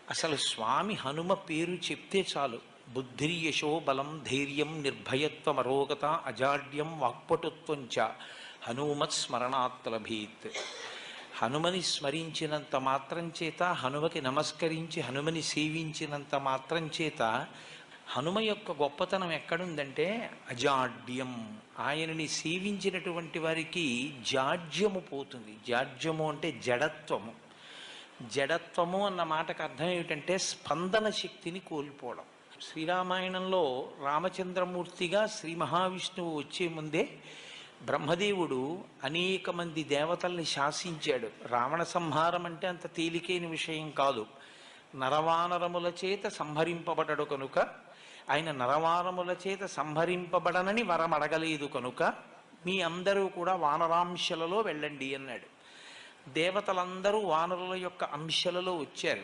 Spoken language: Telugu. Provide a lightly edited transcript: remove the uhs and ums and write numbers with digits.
అసలు స్వామి హనుమ పేరు చెప్తే చాలు. బుద్ధిర్యశో బలం ధైర్యం నిర్భయత్వం అరోగత అజాడ్యం వాక్పటుత్వం చ హనుమత్ స్మరణాత్ లభేత్. హనుమని స్మరించినంత మాత్రం చేత, హనుమకి నమస్కరించి హనుమని సేవించినంత మాత్రం చేత హనుమ యొక్క గొప్పతనం ఎక్కడుందంటే అజాడ్యం. ఆయనని సేవించినటువంటి వారికి జాడ్యము పోతుంది. జాడ్యము అంటే జడత్వము. జడత్వము అన్న మాటకు అర్థం ఏమిటంటే స్పందన శక్తిని కోల్పోవడం. శ్రీరామాయణంలో రామచంద్రమూర్తిగా శ్రీ మహావిష్ణువు వచ్చే ముందే బ్రహ్మదేవుడు అనేక మంది దేవతల్ని శాసించాడు. రావణ సంహారం అంటే అంత తేలికైన విషయం కాదు. నరవానరముల చేత సంహరింపబడడు కనుక, ఆయన నరవానరముల చేత సంహరింపబడనని వరం అడగలేదు కనుక మీ అందరూ కూడా వానరాంశలలో వెళ్ళండి అన్నాడు. దేవతలందరూ వానరుల యొక్క అంశలలో వచ్చారు.